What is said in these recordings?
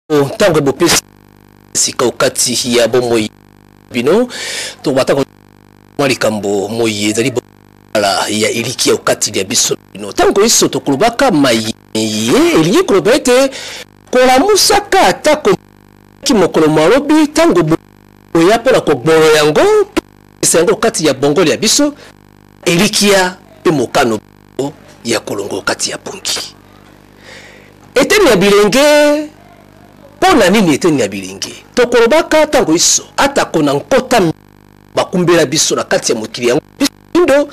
tango bopesi sika okati ya bomoi bino to batako malikambo moyi ezali ala ya iliki ya okati ya biso bino tango iso to kulubaka maye elingi kuluba ete kola musaka atako kimokolo marobi tango boya pona ko gboro yango isengo okati ya bongoli ya biso elikia pe mokano ya kolongo okati ya pongi eteni ya bilenge pona nini eteni ya bilenge tokolobaka tango iso atako na nkota bakumbela biso na kati ya mokili yango biso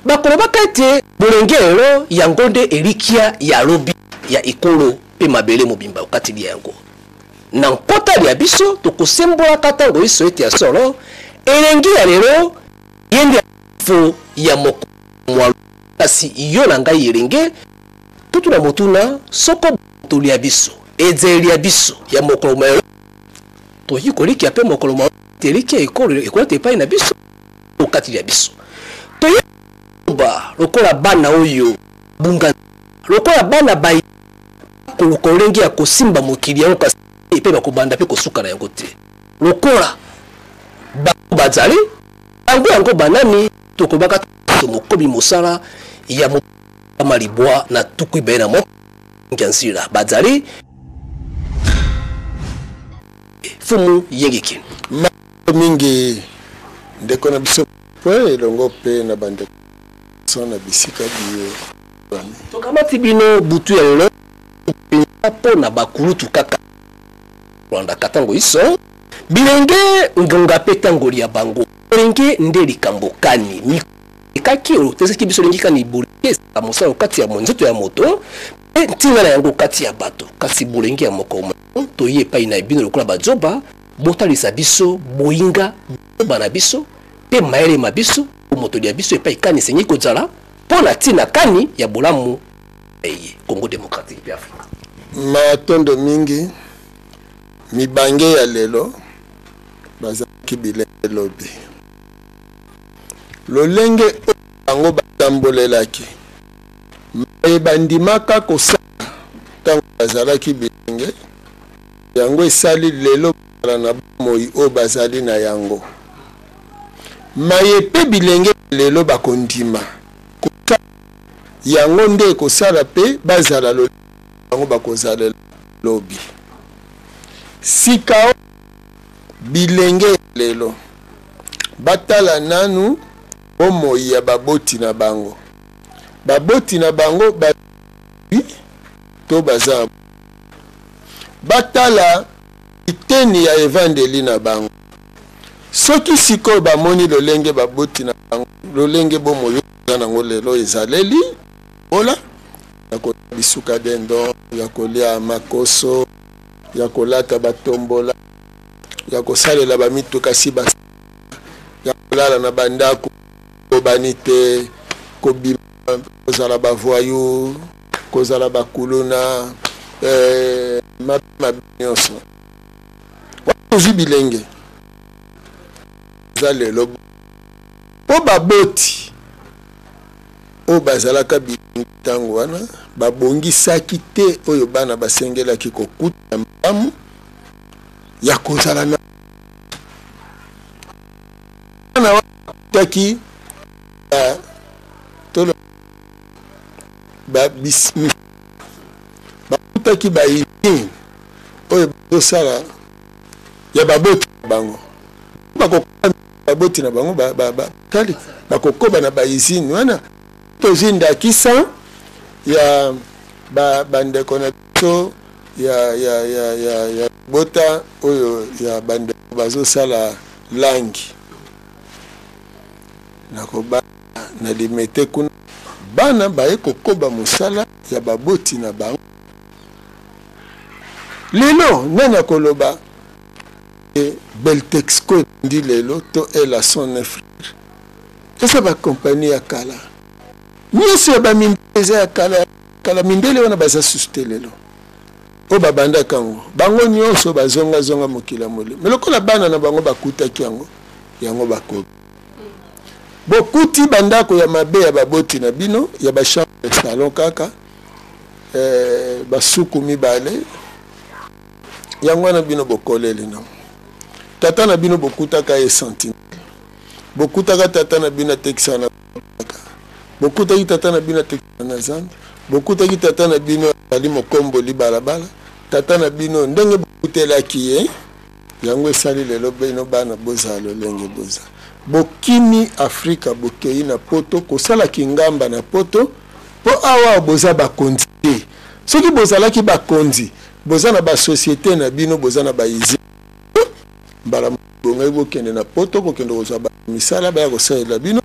bakolobaka ete bolenge elo yango nde elikia ya lobi ya ikolo pe mabele mobimba okati yango na nkota ya biso tokosembolaka tango iso ete ya solo elengi ya lelo yende fo ya moko kasi yo na ngai elenge tutu na motuna soko toli ya biso ezeli ya biso ya mokolo mayo to yikoliki ape mokolo mayo teliki ekolo te pai na biso okati ya biso to yoba lokola bana oyo bunga lokola bana bai kololengi ya kosimba mokili yango kasi epe bakobanda pe kosuka na yango te lokola bazali yango banani tokobaka mokobi mosala ya malibwa na tuku bena mo ngiansira bazali fumu yengeki mingi ndeko na biso pe longo pe na bande sona bisika biye tokamati bino butu ya lelo po na bakulutu kaka rwanda katango iso bilenge ngonga pe tango ya bango bilenge nde likambo kani kaki oteseki biso lengi kani bolenge sa mosala okati ya monzeto ya moto ntinga na yango kati ya bato kasi bolenge ya moko toye epai na bino lokola bazoba botalisa biso boyinga bana biso pe mayele mabiso moto ya biso epai kani sengi kozala pona tina kani ya bolamu Congo démocratique pe Afrika matondo mingi mibange ya lelo bazaki bilenge lobi lolenge yango batambolelaki bandimaka kosala ntango bazalaki bilenge yango esali lelo na bomoi oyo bazali na yango maye pe bilenge lelo bakondima yango nde ekosala pe bazala yango bakozala lobi sika bilenge lelo batala nanu bomoi ya baboti na bango to baza batala iteni ya evangeli na bango soki siko bamoni lolenge baboti na bango lolenge bomoi nango lelo ezaleli ola ya kolia bisuka dendo ya kolia makoso ya kolata batombola ya kosalela bamituka si bas ya kolala na bandako kobani te kobima kozala bavoyo kozala bakuluna mabe nyonso wakozwi bilenge za lelo po baboti oyo bazalaka bilenge ntango wana babongisaki te oyo bana basengelaki kokuta malamu ya kozala na bana wakutaki tolo bakutaki bayini oyo bazosala ya baboti na bango bakokoba baboti na bango tali bakokoba na bayizini wana tozindakisa ya bandeko na biso ya bota oyo ya bandeko bazosala langi nakoba na limete kuna bana baye kokoba mosala ya baboti na bango lelo nana koloba Beltexco ndi lelo to ela son frère esa ba compagnie ya kala nyose ba mindeze ya kala mindele wana baza sustelelo o babanda kango bango nyonso bazonga mokila mole melokola bana na bango bakutaki yango bakobi bokuti bandako ya mabe ya baboti na bino ya ba chambre salon kaka basuku mibale yango na bino bokoleli na tata na bino bokutaka ye centime bokutaka tata na bino tekisa na bokutaki tata na bino tekisa na zamba bokutaki tata na bino ali mokombo libalabala tata na bino ndenge bokutelaki ye yango esali lelo bino bana boza lolenge boza bokimi Afrika bokei na poto kosalaki ngamba na poto po awa boza bakonzi te soki bozalaki bakonzi boza na ba société na bino boza na ba izi mbala bongai bokende na poto kokende kozwa ba misala ba kosalela bino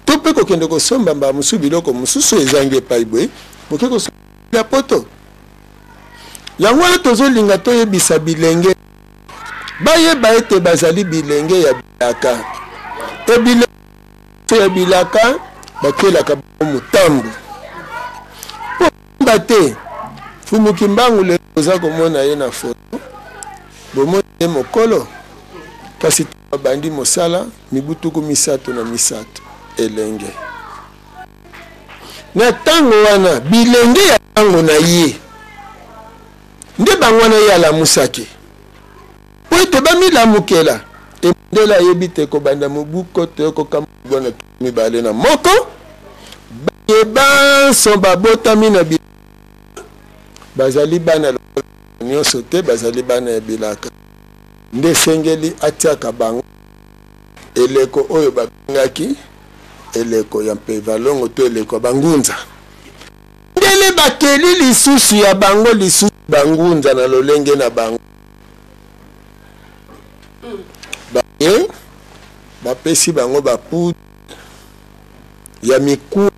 to pe kokende kosomba mba musu biloko mususu ezangi epai boye boke kosomba poto yango wana tozolinga toyebisa bilenge bayeba ete bazali bilenge ya bilaka ebilenge ya bilaka bakelaka motambu po te fumuki mbangu le oza komona ye na foto bomoni ye mokolo kasi babandi mosala mibutuku misato na misato elenge na tango wana bilenge ya tango na ye nde bango wana ye alamusaki po ete bamilamukela emondela ayebi te kobanda mobuko toyokoka mobwana mibale na moko bayebanso babotami na bazali bana nyonso te bazali bana ya bilaka nde sengeli atiaka bango eleko oyo babengaki eleko ya mpevalongo to eleko bangunza ndele bakeli lisusu ya bango lisusu bangunza na lolenge na bango baye bapesi bango bapoudre ya miku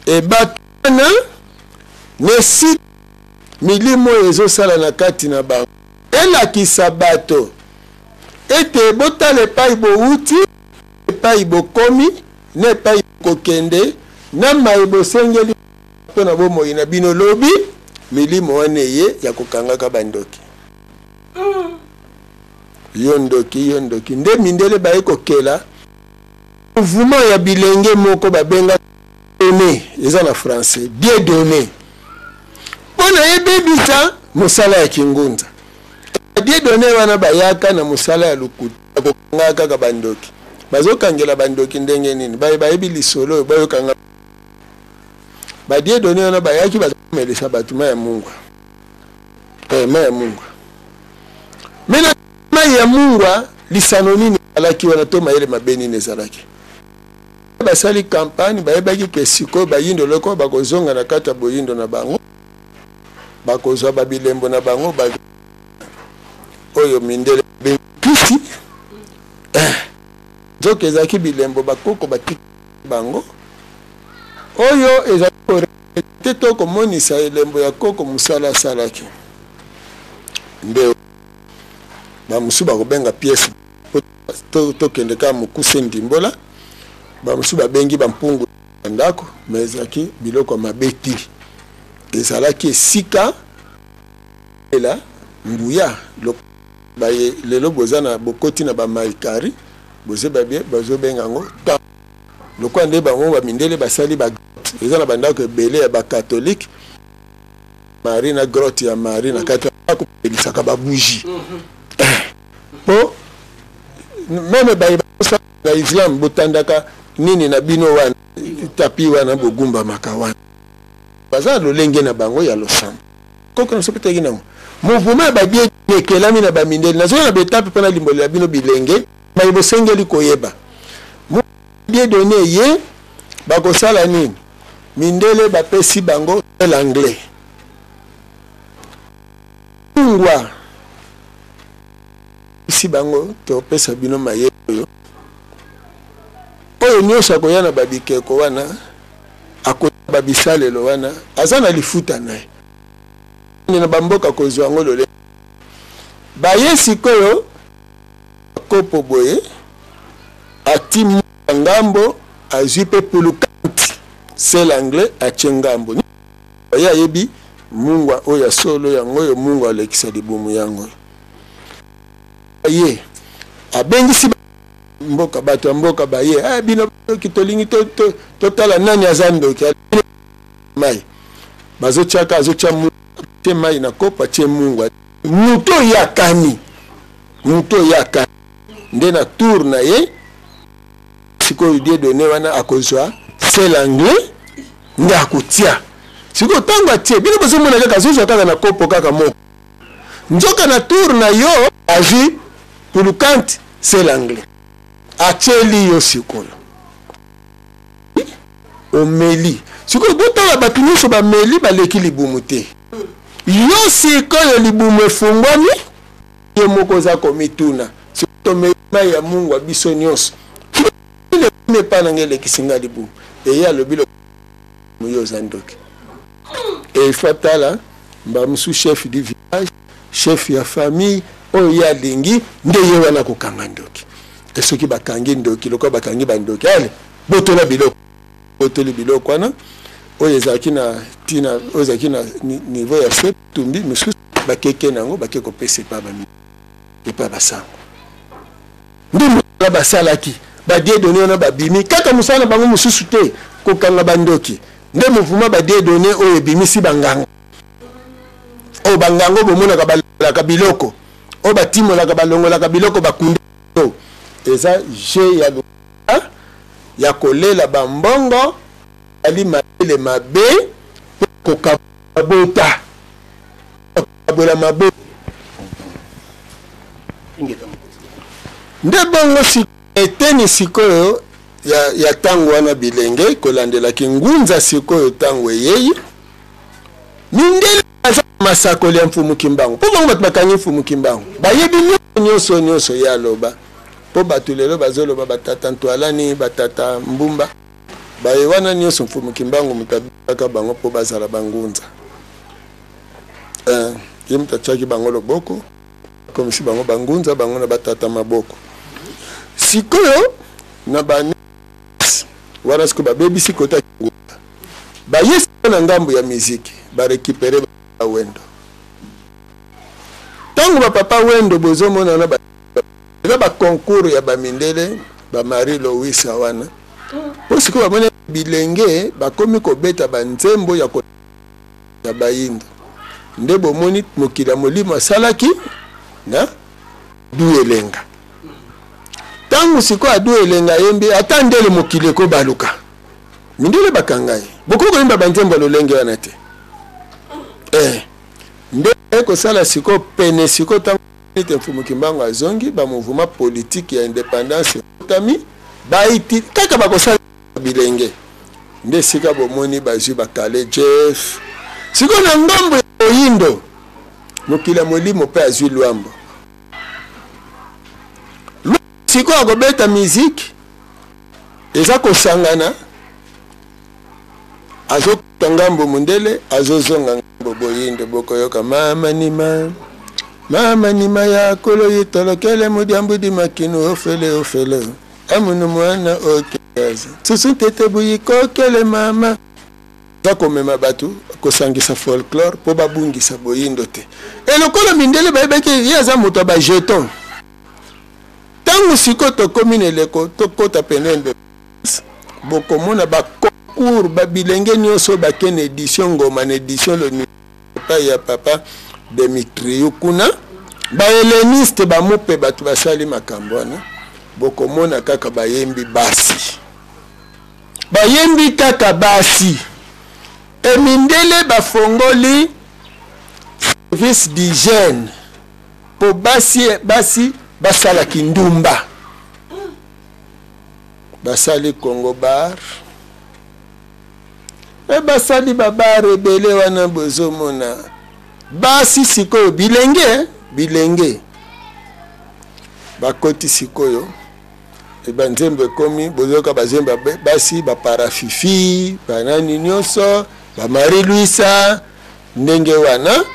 ebatana nesi milimo ezosala na kati na bango elakisa bato ete botala epai bouti epai bokomi na epai kokende na mai bosengeli mpona bomoi na bino lobi milimo wana ye ya kokangaka bandoki yo ndoki nde mindele baye kokela mouvement ya bilenge moko babenga donné eza na français bien donné mpona yebebisa mosala ya kingunza bien donné wana bayaka na mosala ya lukuta kokanga kaka bandoki bazokangela bandoki ndenge nini bayebi lisolo bayokanga badie donné wana bayaki bazomelisa bato ma ya mungwa ma ya mungwa mena ma ya mungwa lisano nini alaki wana to mayele mabe nini ezalaki basali campagne bayebaki ke sikoyo bayindo loko bakozonga na kati ya boyindo na bango bakozwa babilembo na bango oyo mindele bengisi zoke ezalaki bilembo bakoko batiki bango oyo ezalaki te to komonisa elembo ya koko mosala asalaki nde bamosusu bakobenga piese tokende kaka mokuse ndimbola bamosusu babengi bampungu ya ndako ma ezalaki biloko ya mabe ti ezalaki esika ela nguya lelo boza na bokoti na bamaikari boze babie bazobenga yango lokwa nde bango bamindele basali eza na bandako ebele ya bakatholike mari na grotte ya mari na kati bakopelisaka babuji po meme na islam botandaka nini na bino wana tapi wana bogumba maka wana baza lolenge na bango ya losambo koko na sopetaki nango mouvement babie ekelami na bamindele nazoka na betape mpona limboli ya bino bilenge mai bosengeli koyeba bien donné ye bakosala nini mindele bapesi bango l'anglais ngwa isi bango topesa bino maye oyo nyonso akoya na babikeko wana akoya babisalelo wana aza na lifuta naye na bamboka kozwa yango lole baye sikoyo kopo boye ati ngambo azwi mpe pulukanti c'est l'anglais atie ngambo oyo ayebi mungwa oyo asolo yango oyo mungwa alekisa libumu yango ye abengisi mboka bato ya mboka baye bino tolingi totala nani aza ndoki mai bazotiaka azotya te mai na kopa te mungwa muto yakani nde na tour na ye sikoyo Dieudonné wana akozwa sel anglais nde akotia sikoyo ntango atie bino bozomona kaka azozwa kaka na kopo kaka moko nzoka na tour na yo azwi pulukanti sel anglais atieli yo sikoyo omeli sikoyo botala bato nyonso bameli baleki libumu te yo sikoyo libumu efungwami ye moko oza komituna sikoyo tomeli mai ya Mungu wa biso nyonso mepa na ngelekisi nga libumu eye alobi yo oza ndoki efatala mbamusu chef du village chef ya famille oyo ye alingi nde ye wana kokanga ndoki te soki bakangi ndoki lokola bakangi bandoki ale botola biloko botoli biloko wana oyo ezalaki na tina oyo ezalaki na niveau ya se tumbi mosusu bakeke nango bake kopesa epa basango nde mosala basalaki Dieudonné wana babimi kaka mosala na bango mosusu te kokanga bandoki nde mouvement Dieudonné oyo ebimisi banganga oyo bangango bomonaka balaka biloko oyo batimolaka balongolaka biloko bakunda eza je ya luka ya kolela bambongo ali mayele mabe kokabota kokabwela mabe nde bongo eteni sikoyo ya tango wana bilenge kolandelaki ngunza sikoyo tango eyei mindele aza masakoli ya mfumu kimbangu mpo bango bato bakangi mfumu kimbangu bayebi nyonso ya aloba mpo bato lelo bazoloba batata ntwalani batata mbumba baye wana nyonso mfumu kimbangu moto abikaka bango mpo bazala bangunza ye moto atiaki bango loboko komisi bango bangunza bango na batata maboko sikoyo na bani wana siko babebisi kota kingunza bayesi na ngambo ya miziki barekipere wendo tango bapapa wendo bozomona na bakoncours ya bamindele bamari Louis wana po sikoyo bamona bilenge bakomi kobeta banzembo ya bayindo nde bomoni mokili ya molimo asalaki na du elenga tango sikoyo adu elenga yembi ata ndele mokili eko baluka mindele bakangai boko koyimba banzembo lolenge wana te nde ekosala sikoyo pene sikoyo tango ete mfumu kimbangu azongi bamouvement politique ya indépendance ekotami baiti kaka bakosala bilenge nde sika bomoni bazwi bakale Jeff sikoyo na ngambo ya oyindo mokili ya molimo mpe azwi lwambo sikoyo akobeta miziki eza kosangana azokota ngambo mundele azozonga ngambo boyindo bokoyoka mama nima ya kolo yitolokele mudiambudi makinu ofele amunu mwana okeza susu tete buyikokele mama zakomema batu kosangisa folklore po babungisa boyindo te elokolo mindele bayebaki ye aza moto ya bajeton tango sikoyo tokomi na eleko tokota penende bokomona baconcours babilenge nyonso bakene édition ngoma na édition epai ya papa Demetriou kuna bahelléniste bamope bato basali makambo wana bokomona kaka bayembi kaka basi emindele bafongoli service d'hygiène po basi basalaki ndumba basali Congo bar basali babar ebele wana bozomona basi sikoyo bilenge bakoti sikoyo banzembo ekomi bozoka bazemba basi baparafifi banani nyonso bamari luisa ndenge wana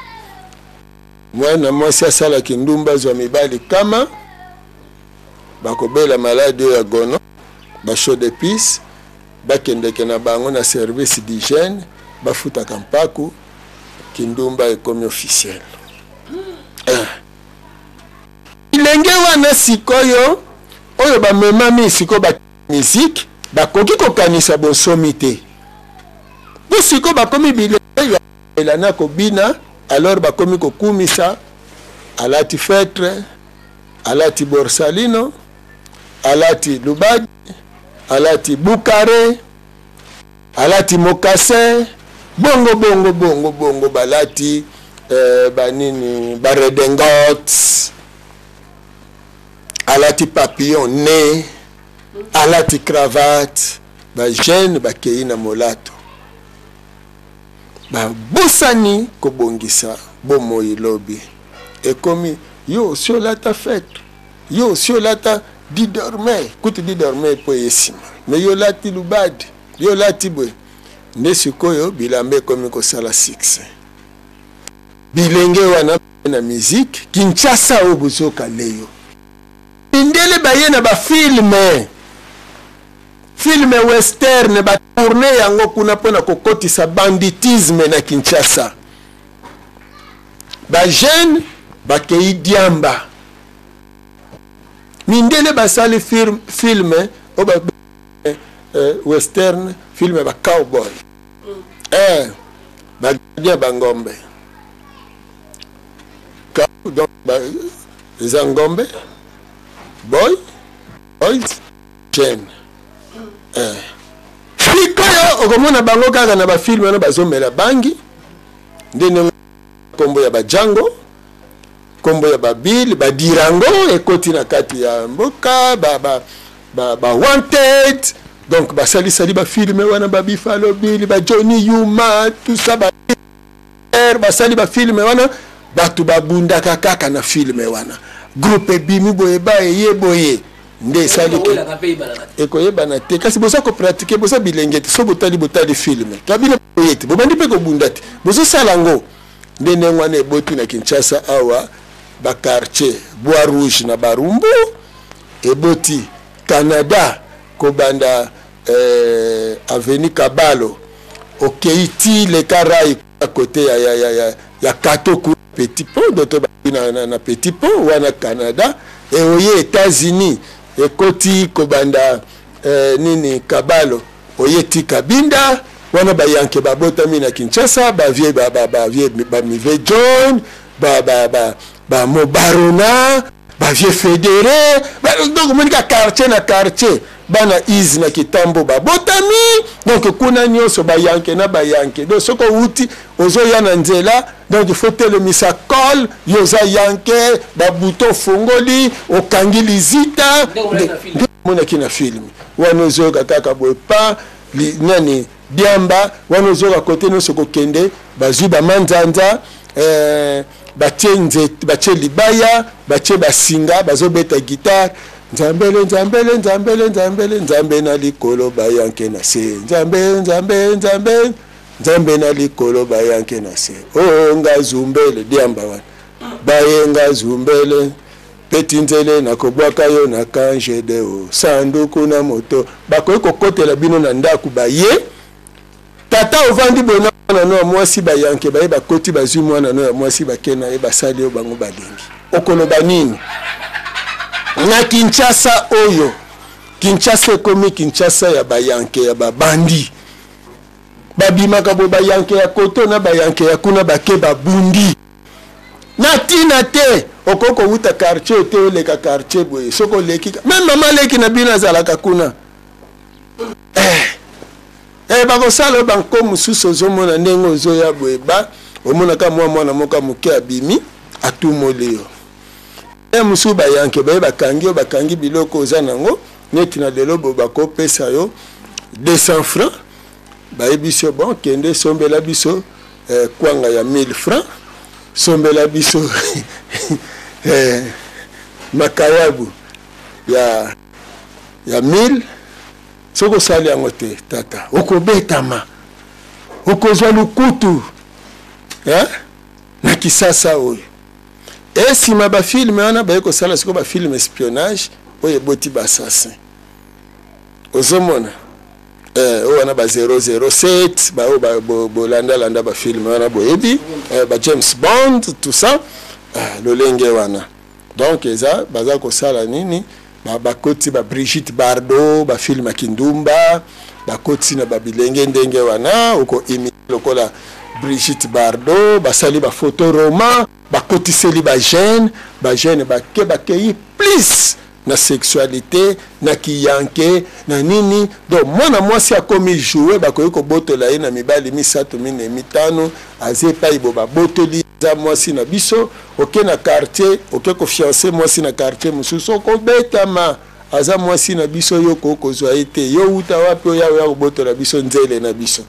mwana mwasi asalaki ndumba zwa mibali kama bakobela maladi oyo ya gono basho de pis bakendeke na bango na service d'hygiène bafutaka mpaku kindumba ekomi officiel ilenge wana sikoyo oyo bamemami sikoyo bamiziki bakoki kokanisa bonsomi te po sikoyo bakomi bilenge elana kobina alors bakomi kokumisa alati fetre alati borsalino alati lubadi alati bukare alati mokase bongo balati banini baredengot alati papillon ne alati cravate bajene bakei na molato babosani kobongisa bomoi lobi ekomi yo si olata fete yo si olata didorme kuti didorme po yesima me yo lati lubadi yo lati bwe nde sikoyo bilamba ekomi kosala 6 bilenge wana na musique Kinshasa o buzoka leyo indele baye na bafilme filme western batourne yango kuna pona kokotisa banditisme na Kinshasa ba jeune bakei diamba mindele basali filme o ba western filme ba cowboy ba dia bangombe donc zangombe boy jeune fikoyo okomona bango kaka na bafilme wana bazomela bangi ndene kombo ya bajango kombo ya babili badirango ekoti na kati ya mboka ba wanted donc basali bafilme wana babifalo bili ba Johnny Yuma tout ça basali bafilme wana batu babunda kaka na filme wana groupe bimi boye baye boye nde saliki ekoyebana te kasi bosa ko pratiquer bosa bilengete so botali filme kabina boyete bobandi pe ko bundati boso salango nde nengwana eboti na Kinshasa awa ba quartier Bois Rouge na Barumbu eboti Canada kobanda avenue Kabalo okeiti le Karai à côté ya Katoku Petit Pont d'auto na Petit Pont wana Canada et oye États-Unis ekoti kobanda nini Kabalo oyeti Kabinda wana bayanke babotami na Kinshasa bavie bamive John ba Mobarona bavie Fédéré donc monika quartier na quartier bana iz na Kitambo babotami donc kuna nyonso bayanke na bayanke donc soko uti ozo ya na nzela donc il faut le misakol yoza yanke ba bouton fongoli okangili zita mona kina film wana ozo kaka bopa nani diamba wana ozo ka kote no soko kende bazu ba manzanza batie libaya batie basinga bazobeta guitare nzambe na likolo bayanke na se nzambe na likolo bayanke na se o nga zumbele diamba wana baye nga zumbele peti nzele na kobwaka yo na kanje deo sanduku na moto bakoyi kokotela bino na ndaku baye tata ovandi bona na no mwasi bayanke baye bakoti bazwi mwana no mwasi bakena e basali yo bango balingi okoloba nini na Kinshasa oyo Kinshasa komi Kinshasa ya bayanke ya babandi babimaka bo bayanke ya koto na bayanke ya kuna bake babundi na tina te okoko uta quartier te oleka quartier boye soko leki même mama leki na bina zalaka kuna bakosala banko mususu ozomona ndenge ozoya boye ba omonaka mwana moka moke abimi atumolio musu bayanke baye bakangi biloko oza nango neti na lelo bo bakopesa yo 200 francs baye biso bon kende sombela biso kwanga ya 1000 francs sombela biso makayabu ya 1000 soko sali yango te tata okobetama okozwa lukutu na kisasa oyo esima bafilme wana baye kosala siko bafilme espionnage oyo eboti bassassin ozomona wana ba 007 baoyo bolandalanda bafilme wana boyebi ba James Bond tout ça lolenge wana donc eza baza kosala nini bakoti ba Brigitte Bardot bafilme ya kindumba bakoti na babilenge ndenge wana oko imite lokola Brigitte Bardot basali ba photo roman bakotiseli ba jeune bakei plus na sexualité na kiyanke na nini donc mwana mwasi akomi jouer bakoyi kobotola ye na mibali misato mine mitano aze pa ibo babotoli za mwasi na biso oke na quartier oke confiance mwasi na quartier mususu okobetama aza mwasi na biso yo kokozwa ete yo uta wapi oya kobotola biso nzele na biso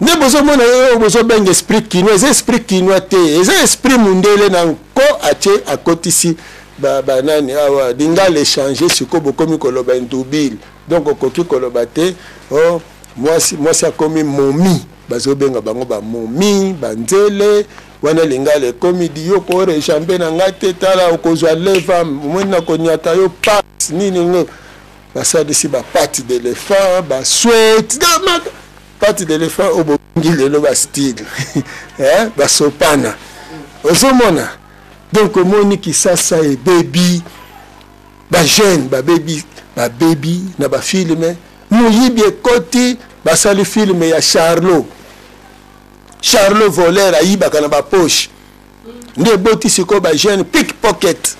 ne bozo mona yo bozo benga esprit kinois esprit kinois te eza esprit mundele na nko ache akotisi ba nani awa dinga l'échanger siko bokomi koloba ndubile donc okoki koloba te oh mwasi akomi momi bazo benga bango ba momi banzele wana lingala ekomi di yo ko rechambe na ngate tala okozwa leva mwana konyata yo pass nini ngo basadisi ba patte d'éléphant ba sweat patte d'éléphant obongile lo ba style ba sopana ozomona donc moni kisasa e baby ba jeune ba baby na ba filme muyibi ekoti basali filme ya Charlot voleur ayibaka na ba poche nde boti siko ba jeune pickpocket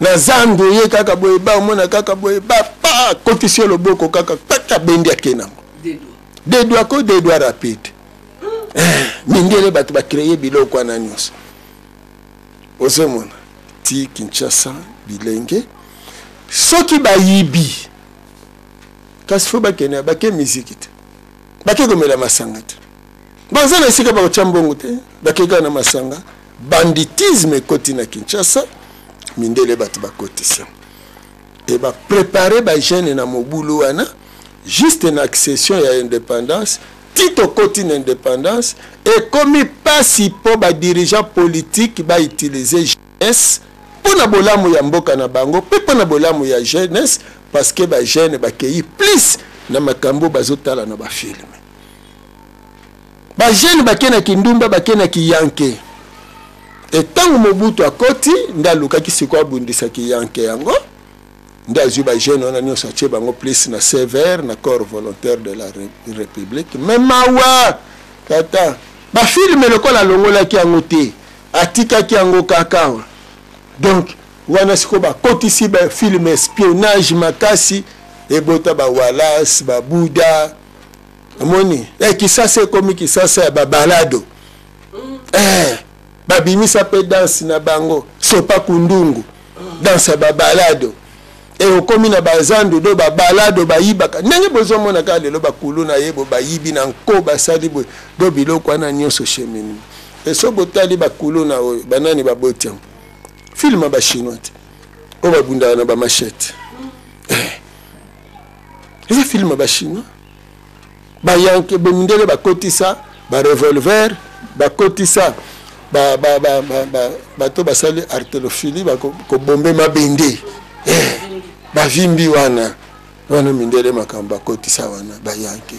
na zandu ye kaka boye ba mona kaka boye ba pa kotisi loboko kaka paka bendi akena des doigts rapide mindele batu ba créer biloko na nyonso ozomona ti Kinshasa bilenge soki bayibi kasi fo bakene bake musique te bake komela masanga te baza na esika bakotya mbongo te bakeka na masanga banditisme ekoti na Kinshasa mindele bato bakotisa e baprepare bajeune na mobulu wana juste na accession ya indépendance tito koti na indépendance ekomi pasi po badirigeant politique bautilize jeunesse mpona bolamu ya mboka na bango mpe mpona bolamu ya jeunesse parce que bajeune bakei plus na makambo bazotala na bafilme bajeune bakenaki ndumba bakenaki yanke etango Mobutu akoti nde alukaki siko abundisaki yanke yango nde azwi bajeune wana nyonso atie bango plus na sévère na corps volontaire de la république me mawa tata bafilme lokola alongolaki yango te atikaki yango kaka donc wana siko bakotisi bafilme espionnage makasi ebota bawalas babuda amoni kisasa ekomi kisasa ya babalado babimisa pe danse na bango sopa kundungu danse ya babalado okomi na bazandu do babalado bayibaka ndenge bozomona kaka lelo bakulu na yebo bayibi na nko basali boye do biloko wana nyonso chemini so botali bakulu na oyo banani baboti yango filme bachinois te oyo babundaka na bamachete eza filme bachinois bayanke bemindele bakotisa barevolver bakotisa bato basali artérophilie bakobombe mabende bavimbi wana mindele makambo bakotisa wana bayanke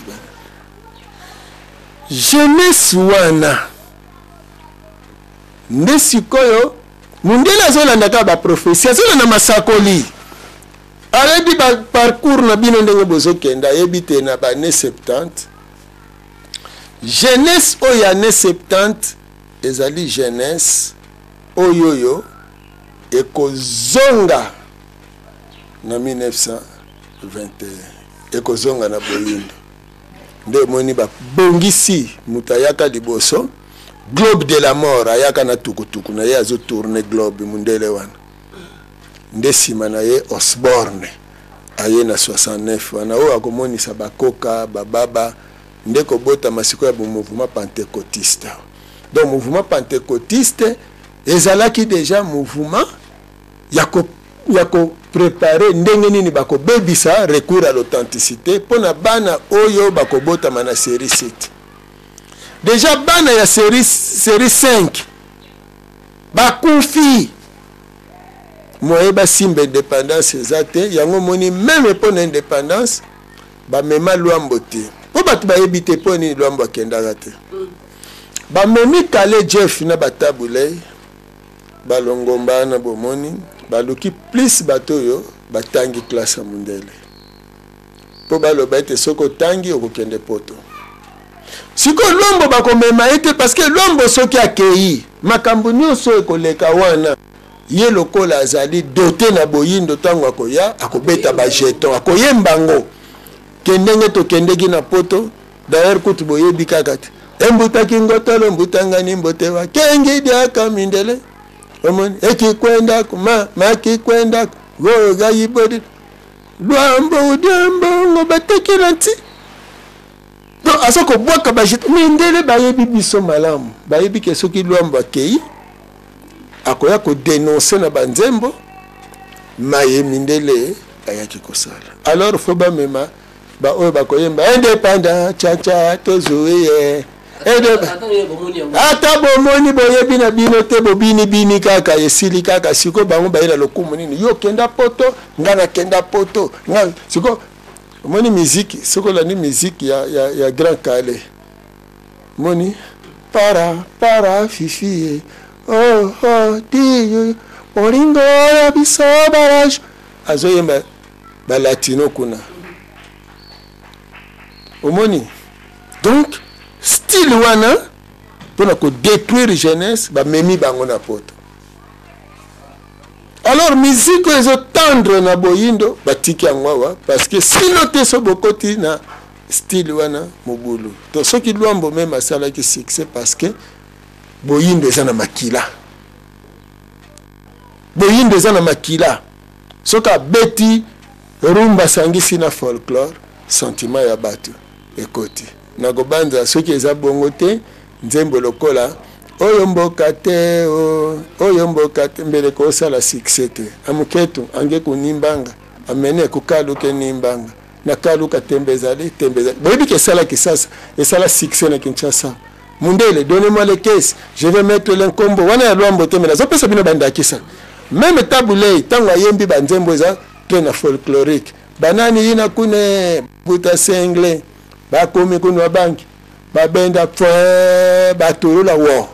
jeunesse wana nde sikoyo mundele azolandaka baprofesie azolanda masakoli alebi parcours na bino ndenge bozokenda ayebi te na bane 70 jeunesse oyo ane 70 ezali jeunesse oyoyo ekozonga na 1921 ekozonga na boyindo nde moni babongisi moto ayaka liboso globe de la mort ayaka na tukutuku na ye azotourne globe mundele wana nde nsima na ye Osborne aye na 69 wana oyo akomonisa bakoka bababa nde kobota masiko ya mouvement pentecôtiste donc mouvement pentecôtiste ezalaki déjà mouvement ya ko préparer ndenge nini bakobebisa recours à l'authenticité mpona bana oyo bakobotama na série 7 déjà bana ya série 5 bakufi moye basimba indépendance eza te yango moni meme mpona indépendance bamema lwambo te po bato bayebi te mpo nini lwambo akendaka te bamemi kale Jeff na batabulei balongomba na bomoni baluki plus bato oyo batangi classe ya mundele po baloba ete soki otangi okokende poto siko lombo bakomema ete parce que lombo soki akei makambo nyonso ekoleka wana ye lokola azali doté na boyindo tango akoya akobeta ba jeton akoyembango kendenge to kendeki na poto d'ailleurs kutu boyebi kaka te embutaki ngotolo mbutangani mbotewa kengi diaka mindele omoni ekikwenda kuma makikwenda goga yibodi lwambo udiambo ngobatekela nti donc asoko bwaka bajete mindele bayebi biso malamu bayebi ke soki lwambo akei akoya kodenonse na banzembo maye mindele ayaki kosala alors fo bamema oyo bakoyemba indépendant chacha tozuye ata bomoni boyebi na bino te bobini kaka esili kaka siko bango bayela lokumu nini yo kenda poto nga na kenda poto nga siko moni miziki siko la ni miziki ya grand kale moni para fifi oh di oringo ya biso baraj azoyemba ba latino kuna omoni donc style wana pona ko détruire jeunesse ba memi bango na poto alors musique ezo tendre na boyindo batiki angwa parce que sino te so bokoti na style wana mobulu to soki lwambo même asala ki succès parce que boyindo eza na makila boyindo eza na makila soka beti rumba sangisi na folklore sentiment ya bato ekoti na gobanza soki eza bongo te nzembo lokola oyo mboka te mbele kosala succès te amuketu ange kunimbanga amene kukaluke nimbanga na kaluka tembezali boyebi ke sala kisasa esala succès na Kinshasa mundele donnez-moi les caisses je vais mettre l'enkombo wana ya lwambo te mela zopesa bino bandakisa même tabulei tango ayembi banzembo eza pe na folklorique banani yina kune buta sengle bakomi kunwa banki babenda pwe batulula wo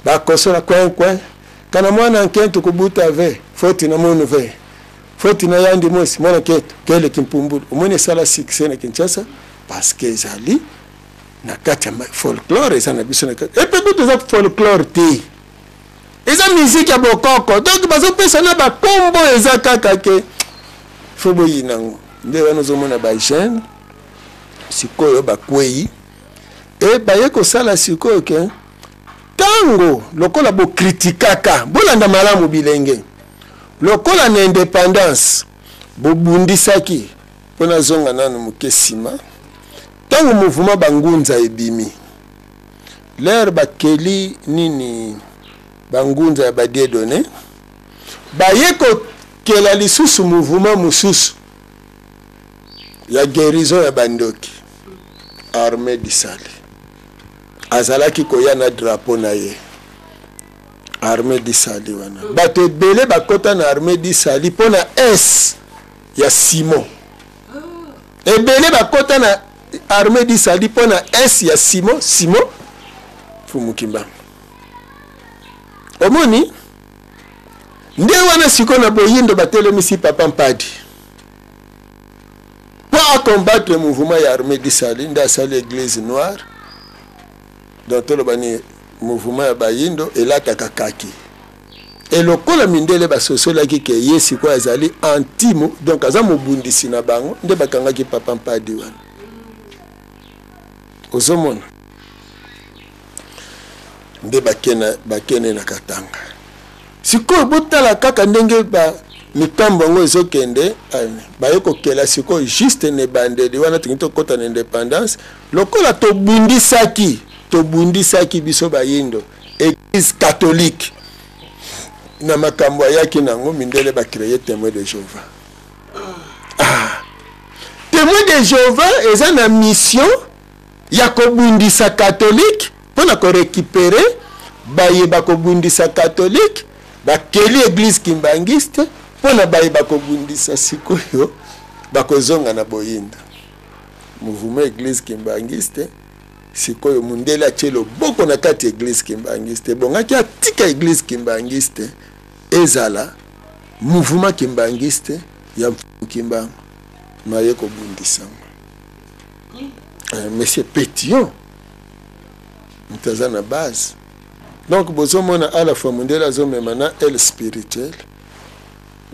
bakosola kwenkwe kana mwana nkentu kubuta ve foti na munu ve foti na yandi mosi mwana ketu kele kimpumbulu umone sala succès na Kinshasa parce que ezali na kati ya folklore eza na biso na kati epe kutu eza folklore te eza musique ya bokoko donc bazopesa na bakombo eza kaka ke fo boyinango nde wana ozomona bajeune sikoyo bakwei e baye kosala sikoyo ke tango lokola bokritikaka bolanda malamu bilenge lokola na indépendance bobundisaki mpona zonga nanu moke nsima tango mouvement bangunza ebimi lere bakeli nini bangunza ya badiedone baye kokela lisusu mouvement mosusu ya guérison ya bandoki armée disali azalaki koya na drapeau na ye armée disali wana bato ebele bakota na armée disali mpona s ya Simon ebele bakota na armée disali mpona s ya Simon Fumukimba omoni nde wana siko na boyindo batelemisi papa Mpadi pour combattre le mouvement ya armée disali nda asali église noire donc tolobani mouvement ya bayindo elataka kaki elokola mindele basosolaki ke ye siko azali antimo donc aza mobundisi na bango nde bakangaki papa Mpadi wana ozomona nde bakene na Katanga siko botala kaka ndenge mikambo ngo ezokende baye kokela siko juste ne bandeli wana tingito kota na indépendance lokola tobundisaki biso bayindo église catholique na makambo ayaki nango mindele bakreye témoin de Jéhovah témoin de Jéhovah eza na mission ya kobundisa catholique mpona korécupérer bayeba kobundisa catholique bakeli église kimbangiste mpona bayeba kobundisa sikoyo bakozonga na boyinda mouvement église kimbangiste sikoyo mundele atie loboko na kati église kimbangiste bongaki atika église kimbangiste ezala mouvement kimbangiste ya Kimbangu maye kobundisa monsieur Pétion mutaza na base. Donc bozomona à la fois mondela azomema na elle spirituelle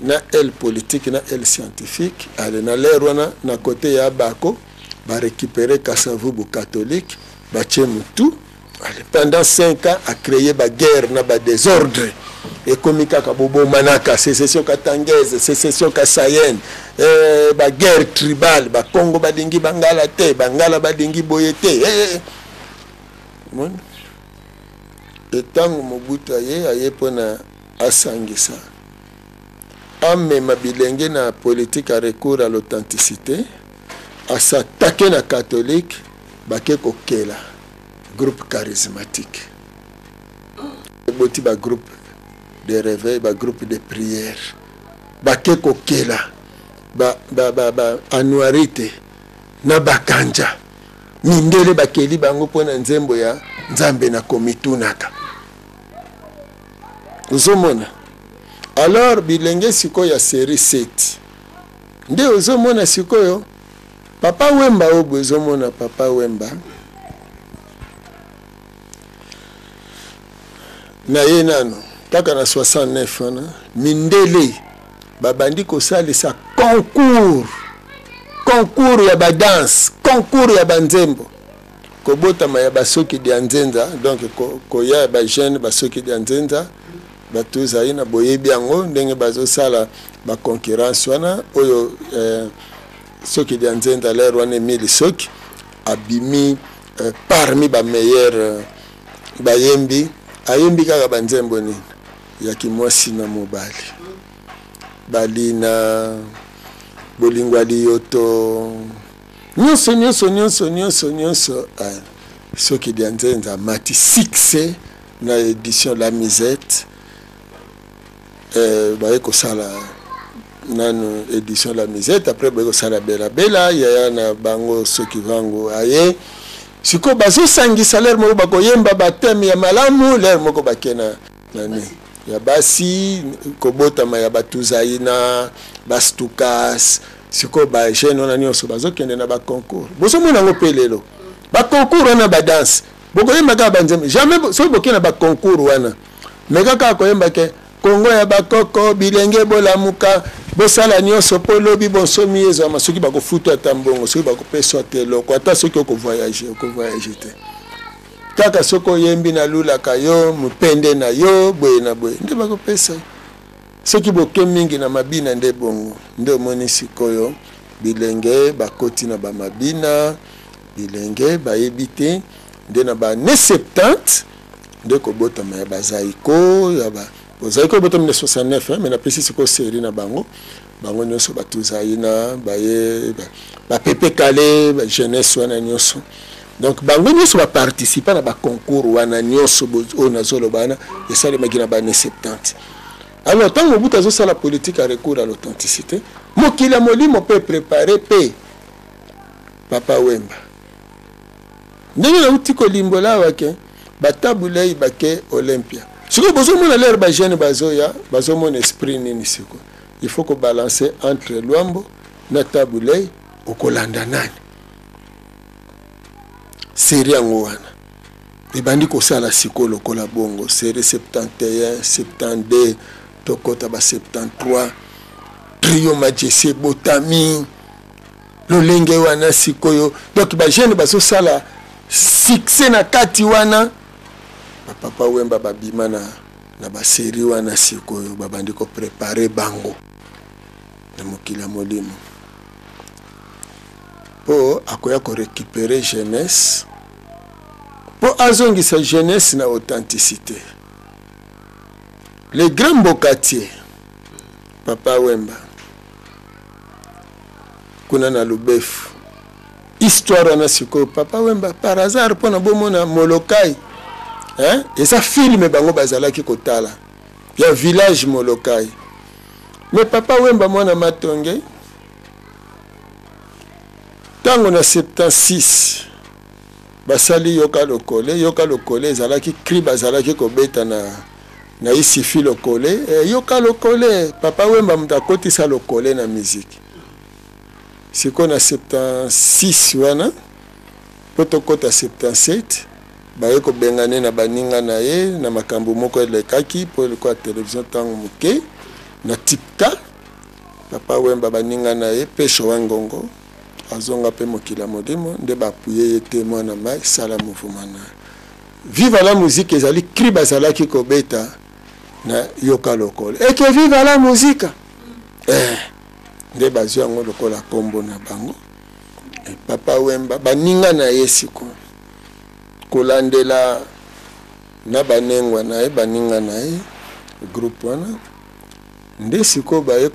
na elle politique na elle scientifique ale na lerwana na côté ya bako ba récupérer Kasavubu catholique ba mutu ale pendant 5 ans a créé ba guerre na ba désordre et komika ka bobo manaka sécession katangeze sécession kasayenne ba guerre tribale ba Congo badingi bangala te bangala badingi boyete mon etango Mobutu aye pona asangisa amema bilenge na politique à recours à l'authenticité à s'attaquer na catholique bake kokela groupe charismatique boti ba groupe de réveil ba groupe de prière bake kokela ba anuarité na bakanja mindele bakeli bango pona nzembo ya nzambe na komitunaka uzomona. Alors bilenge sikoyo ya série 7 nde uzomona sikoyo Papa Wemba obo uzomona Papa Wemba na ye nano kaka na 69 wana mindele babandi kosalisa concours ya badanse concours ya banzembo kobotama ya basoki dia nzenza donc koya ba jeune basoki dia nzenza batuzai na boyebi yango ndenge bazosala ba concurrence wana oyo soki dia nzenza lero wana Emile Soki abimi parmi ba meilleur bayembi ayembi kaka banzembo nini ya kimwasi na mobali balina bolingwa liyoto nyonso soki dia nzenza mati 6 na édition La Misette baye kosala nano édition La Misette après baye kosala bela yaya na bango soki vango aye siko bazosangisa lere moko bakoyemba bateme ya malamu lere moko bakena nani ya basi kobotama ya batuzai na bastukas siko ba jeune wana nyonso bazokende na ba concours bozomona ngo pelelo ba concours wana ba danse bokoyemba ka banzembe jamais so bokena ba concours wana meka ka koyemba ke Kongo ya bakoko bilenge bolamuka bosala nyonso po lobi bonsomi ezo masoki bakofuta ata mbongo soki bakopesa te loko ata soki okovoyager te kaka soko yembi na lulaka yo mupende na yo boye na boye nde bakopesa soki boke mingi na mabina nde bongo nde omoni sikoyo bilenge bakoti na bamabina bilenge bayebi te nde na ba ne 70 nde kobotama ya bazaiko ya ba bozaiko botama ne 69 mais na pesi siko série na bango nyonso batuzai na baye ba pepe kale ba jeunesse wana nyonso donc bango nyonso ba participer na ba concours wana nyonso ona zolo bana esale magina ba ne 70. Alors tant Mobutu azosala politique à recours à l'authenticité mokili ya molimo peut préparer pe Papa Wemba ndenge na uti kolimbola wake batabulei bake Olympia siko bozomona lere ba jeune bazoya bazomona esprit nini siko il faut que balancer entre Luambo na Tabulei okolanda nani série yango wana ebandi kosala siko lokola bongo série 71 72 tokota ba 73 trio Majesté Botami lolenge wana sikoyo donc ba jeune bazosala succès na kati wana Papa Wemba babima na ba série wana sikoyo babandi ko préparer bango na mokili ya molimo po akoya ko récupérer jeunesse po azongisa jeunesse na authenticité. Les grands bocatiers Papa Wemba kuna na Lubefu histoire na sikoyo Papa Wemba par hasard pona bomona Molokai et ça filme bango bazalaki kotala ya village Molokai mais Papa Wemba mwana matonge tango na 76 basali yoka lokole ezalaki cri bazalaki kobeta na isifi lokole yoka lokole Papa Wemba mutakotisa lokole na musique siko na 76 wana potokota 77 baye ko bengane na baninga na ye na makambo moko elekaki po kwa television tango muke na tipka papa Wemba baninga na ye pesho wangongo azonga pe mokila modimo nde bapuye ye te mwana mai sala mouvement. Vive la musique ezali cri bazalaki kobeta na yoka lokolo et que vive la musique nde bazwi yango lokola kombo na bango. Papa Wemba baninga na ye siko kolandela na banengwa na ye baninga na ye groupe wana nde siko baye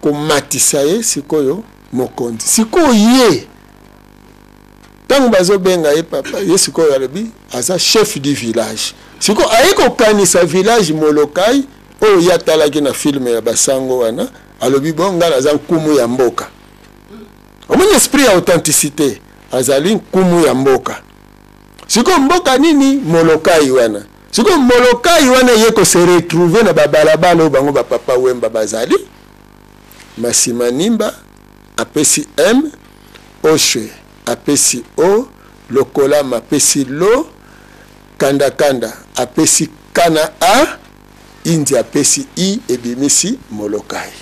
komatisa ye sikoyo mokonzi sikoyo ye tango bazobenga ye papa ye sikoyo alobi aza chef du village sikoyo aye kokanisa village Molokai oyo yatalaki na filme ya basango wana alobi bonga aza nkumu ya mboka. Omoni esprit ya authenticité azali nkumu ya mboka siko mboka nini Molokai wana siko Molokai wana ye ko se retrouver na babalabala bango ba papa Wemba bazali masima nimba apesi M oshwe apesi O lokola mapesi lo kanda kanda apesi kana A indi apesi I ebimisi Molokai.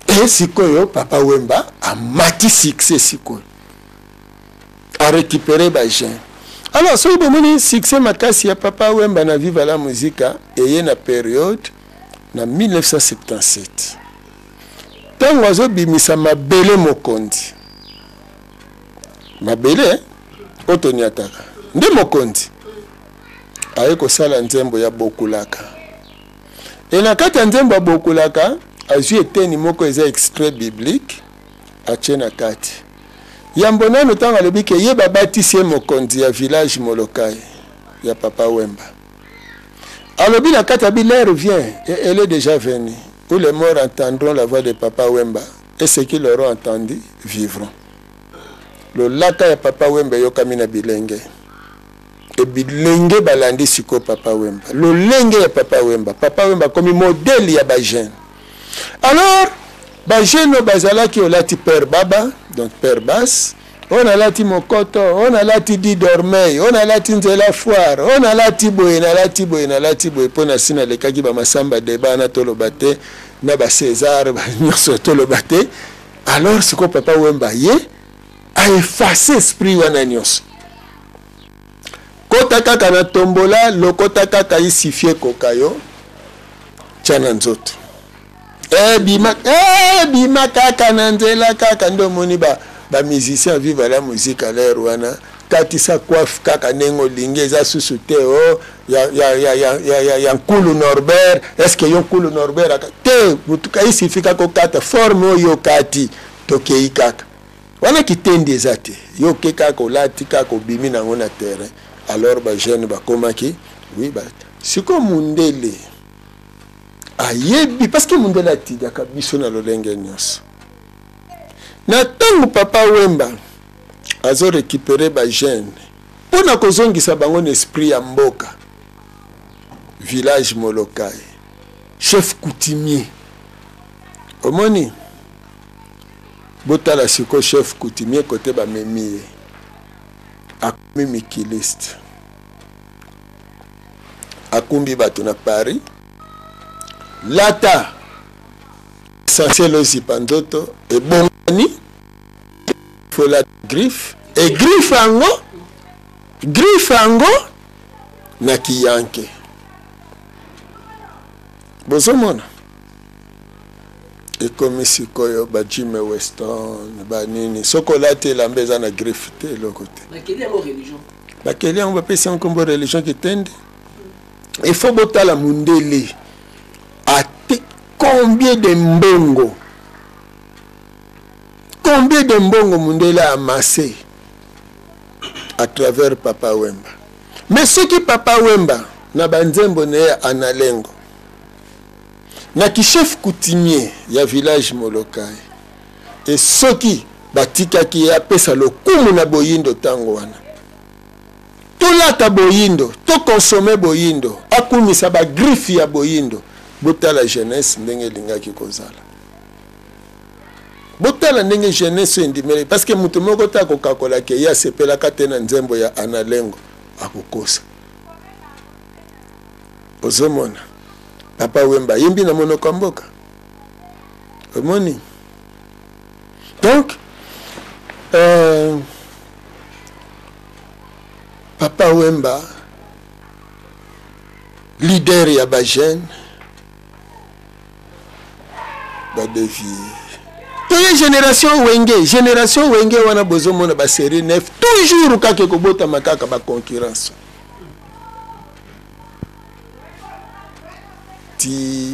Et sikoyo papa Wemba a mati succès sikoyo a récupéré Bajen. Alors so bomoni succès makasi ya papa Wemba na Vive la musique et na période na 1977 tango azo bimisa mabele mokondi mabele otoni ataka nde mokondi aye kosala nzembo ya bokulaka et na kati ya nzembo ya bokulaka azwi eteni moko eza extrait biblique atie na kati yambo nano ntango alobi ke ye babatisi ye mokonzi ya village Molokai ya papa Wemba alobi na kati abi l'air vient et elle est déjà venue où les morts entendront la voix de papa Wemba et ceux qui l'auront entendu vivront. Le laka ya papa Wemba yokami na bilenge e bilenge balandi siko papa Wemba le lenge ya papa Wemba komi modèle ya ba jeune. Alors bajeno bazalaki olati père baba donc père basse on alati mokoto on alati di dormeil on alati nzela foire on alati boye pona sina lekaki ba masamba deba na tolobate na ba César ba nyonso tolobate. Alors siko papa Wemba ye a effacé esprit wana nyonso kota kaka na tombola lokota kaka isifie kokayo chana nzoto bima kaka na nzela kaka ndo moni ba musicien Vive la musique à l'air wana katisa coiffe kaka nengo linge za susu te o ya nkulu Norbert est-ce que yo nkulu Norbert te mutuka isifika ko kata forme oyo kati tokei kaka wana kitendi ezate yo ke kaka olati kaka obimi nango na terrain. Alors ba jeune ba komaki oui ba siko mundele ayebi parce que mundele atidaka biso na lolenge nyonso na tango papa Wemba azo récupérer ba jeune pona kozongisa bango na esprit ya mboka village Molokai chef coutumier omoni botala siko chef coutumier côté ba memie akomi mikiliste akumbi bato na Paris lata essentiel ozipa ndoto ebongani fola griffe e griffe ango na kiyanke bozomona ekomi sikoyo ba Jimmy Weston banini sokolate elamba eza na griffe te eloko te bakeli yango bapesi yango nkombo religion kitende. Il faut botala mundele ate combien de mbongo mundele a amassé à travers papa Wemba. Mais ce qui papa Wemba na banzembo ne analengo na ki chef coutumier ya village Molokai et ce qui batika ki apesa lokumu na boyindo tango wana tolata boyindo to consommer boyindo akumisa ba griffe ya boyindo botala jeunesse ndenge lingaki kozala botala ndenge jeunesse endimeli parce que mutu moko ta kokakola ke ya sepelaka te na nzembo ya analengo akokosa ozomona papa Wemba yembi na monoko mboka omoni donc papa Wemba leader ya ba jeune ba défi toye génération wenge wana bozomona ba série 9 toujours kake kobota makaka ba concurrence ti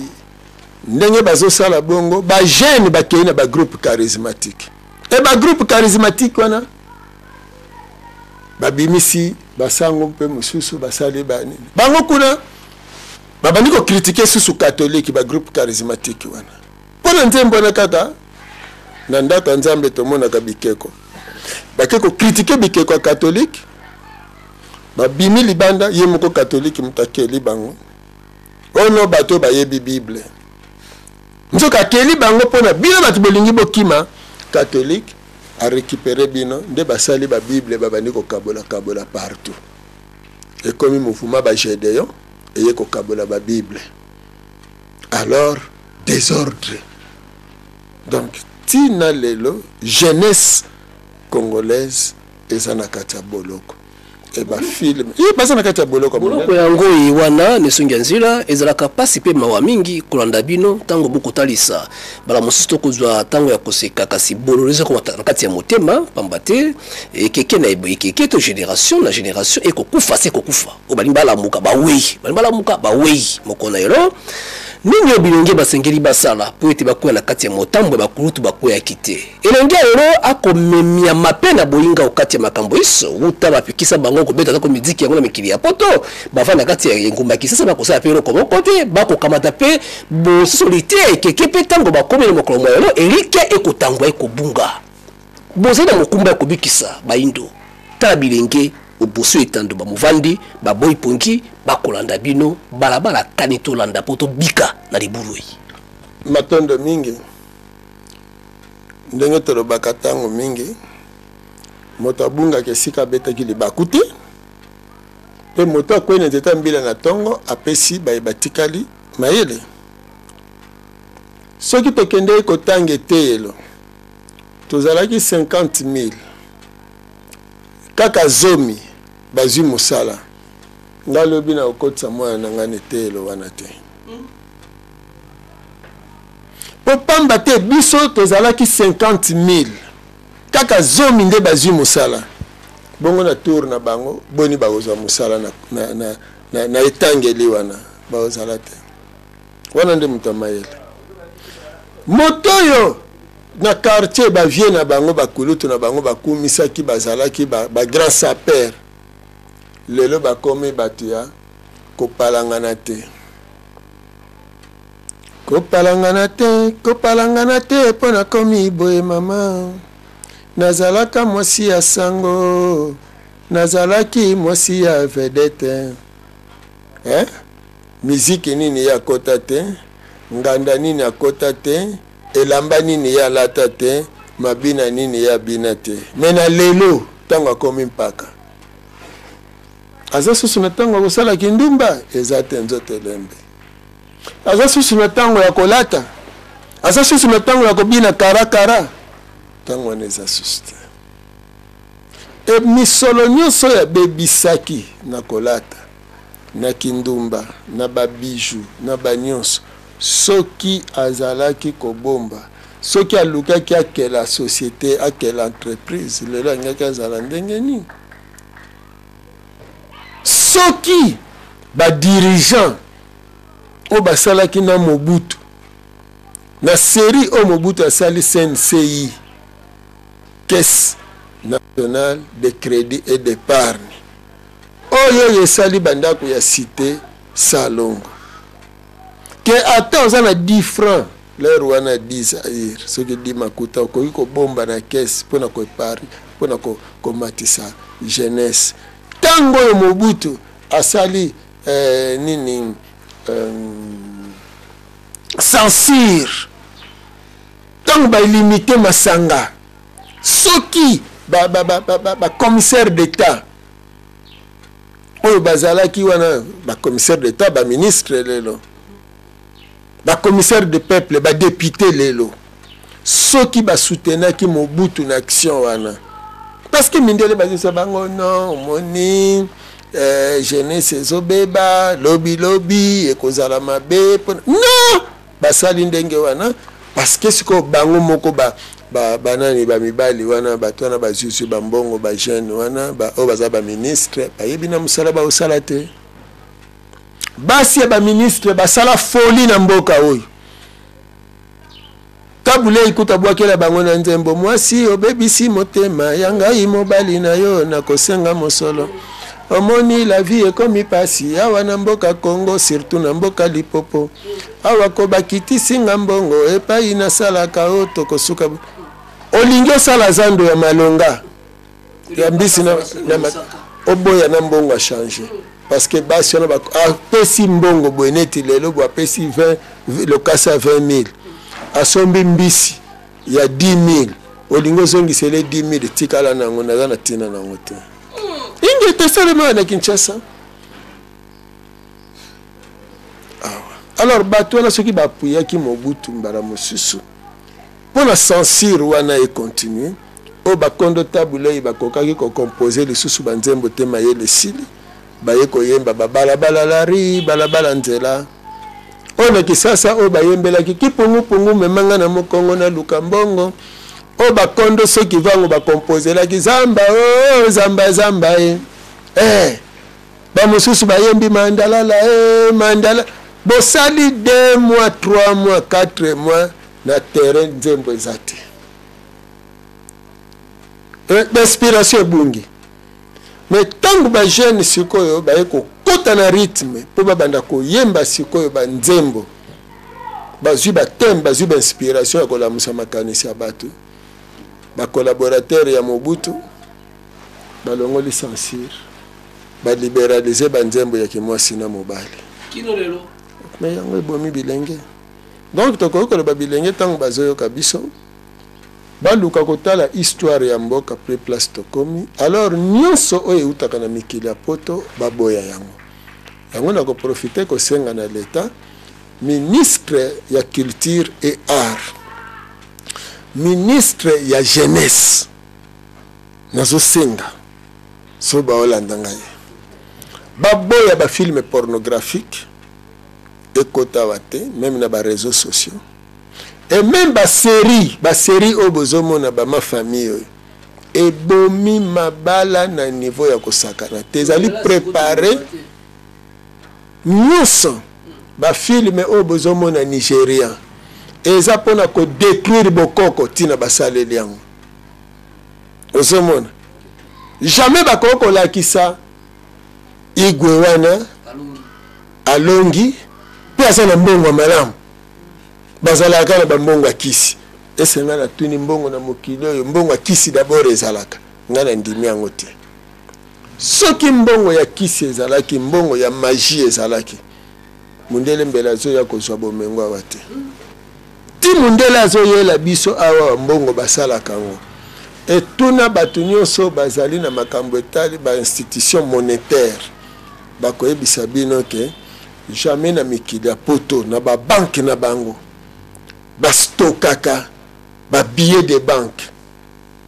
ndenge bazosala bongo ba jeune bakei na ba groupe charismatique et ba groupe charismatique wana babimisi basango mpe mususu basali bani bango kuna babandi ko critiquer susu catholique ba groupe charismatique wana pona nzembo na kaka na ndaka nzambe tomona ka bikeko bakeko critiquer bikeko catholique babimi libanda ye moko catholique mutakeli bango ono bato bayebi bible nzoka keli bango pona bino bato bolingi bokima catholique a récupéré bino nde basali ba bible babandi ko kabola partout et comme mouvement ba Gédéon et ko kabola ba bible alors désordre donc tina lelo jeunesse congolaise ezana kata boloko et ba film il passe na kata boloko yango wana nesungi nzira ezalaka pasi pe mawa mingi kolanda bino tango buku talisa bala mosusu kozwa tango ya koseka kasi bololeze ko kati ya motema pambate et keke na ebo keke to génération na génération et kokufa se kokufa o balimbala muka ba wei mokona ero ninyo bilonge basengeli basala po ete bakoya na kati ya motambo bakulutu bakoya kite elonge ero akomemia mapena boyinga okati ya makambo iso uta bapikisa bango kobeta ta ko miziki yango na mikili ya poto bava na kati ya ngumba kisasa bakosala pe roko mokote bakokamata pe bo solitaire keke pe tango bakomela mokolo moyo erike ekotangwa ekobunga bozana mokumba ekobikisa baindo ta bilenge oboso etando ba muvandi ba boy ponki bakolanda bino balabala kanito landa poto bika na liburu matondo mingi ndenge tolobaka tango mingi moto abunga ke sika beta ki libakute pe moto akwene nzeta mbila na tongo apesi batikali mayele soki tokende kotange teyelo tozalaki 50,000 kaka zomi bazwi musala ngalobi na okotsa mwana na ngane telo wana te po pamba te biso tozalaki 50,000 kaka zomi nde bazwi musala bongo na tour na bango boni bakozwa musala na etangeli wana bazala te wana nde mutamayele motoyo na quartier ba vie na bango bakulutu na bango bakumisaki bazalaki ba grand sapeur lelo bakomi batia kopalangana te pona komi boye mama nazalaka mwasi ya sango nazalaki mwasi ya vedette miziki nini ya kota te nganda nini ya kota te elamba nini ya lata te mabina nini ya bina te mena lelo tango akomi mpaka aza susu na tango akosala kindumba eza te nzoto lembe aza susu na tango ya kolata aza susu na tango ya kobina karakara tango wana eza susu te e misolo nyonso ya bebisaki na kolata na kindumba na babiju na banyonso soki azalaki kobomba soki alukaki akela société akela entreprise lelo angaki azala ndenge nini soki badirigeant oyo basalaki na Mobutu na série oyo Mobutu asali CNCI Caisse nationale de crédit et d'épargne oyo esali bandako ya cité Salongo ke ata oza na 10 francs lero wana 10 air soki 10 makuta okoki kobomba na caisse mpona koepargne mpona komatisa jeunesse tango oyo Mobutu asali nini censure tant ba limité masanga soki ba commissaire d'état oyo bazalaki wana ba commissaire d'état ba ministre lelo ba commissaire de peuple ba député lelo soki ba soutenaki Mobutu na action wana parce que mindele bazisa bango non moni jeunesse ezobeba lobi ekozala mabe non basali ndenge wana parce que siko bango moko banani bamibali wana bato wana bazusu bambongo bajeune wana oyo baza baministre bayebi na mosala baosala te basi ya baministre basala foli na mboka oyo tabule ikuta bwakela bango na nzembo mwasi obebisi motema ya ngai mobali na yo nakosenga mosolo omoni la vie ekomi pasi awa na mboka Congo surtout na mboka Lipopo awa ko bakitisi ngambongo epai nasalaka o tokosuka olingi osala zando ya malonga ya mbisi na oboya na mbongo a changer parce que basi wana apesi mbongo bweneti lelo bo apesi 20 lokasa 20 000 asombi mbisi ya 10 000 olingi ozongisele 10 000 tikala nango naza na tina nango te inge tesalema na Kinshasa. Alors bato wana soki bapuyaki Mobutu mbala mosusu mpona censure wana econtinue oyo bakondo tabule bakokaki kocompose lisusu banzembo te mayele esili baye koyemba babalabala lari balabala nzela oyo na Kisasa oyo bayembelaki kipungupungu memanga na mokongo na luka mbongo oyo bakondo soki vango bakompozelaki zamba zamba bamosusu bayembi mandalala mandala bosali 2 mois 3 mois 4 mois na terrain nzembo ezate d'inspiration bungi mais tangu ba jeune sikoyo baye kokota na rythme po babanda koyemba sikoyo ba nzembo bazwi ba thème bazwi ba inspiration ya kolamusa makanisi ya bato ba collaborateur ya Mobutu balongoli censure ba libéraliser ba nzembo ya kimwasi na mobali kino lelo mais yango ebomi bilenge donc tokokola bilenge tango bazoyoka biso baluka kotala histoire ya mboka pre place tokomi alors nyonso oyo eutaka na mikili ya poto baboya yango na koprofite kosenga na l'État ministre ya culture et art ministre ya jeunesse nazosenga so baolanda ngai baboya ba film pornographique ekota wate même na ba réseaux sociaux et même ba série au bozomona ba ma famille et bomi mabala na niveau ya kosakana tezali préparer nyonso ba film au bozomona Nigeria eza pona ko détruire bokoko tina basaleli yango ozomona jamais bakoko lakisa igwe wana alongi pesa na mbongo malamu bazalaka na bambongo akisi esenga na tuni mbongo na mokili oyo mbongo akisi d'abord ezalaka nga na ndimi yango te soki mbongo ya kisi ezalaki mbongo ya magie ezalaki mundele mbela zo ya kozwa bomengo awa te ti mundele azoyela biso awa mbongo basalaka ngo etuna bato nyonso bazali na makambo etali ba institution monétaire bakoyebisa bino ke jamais na mikili ya poto na ba banque na bango bastokaka ba billet de banque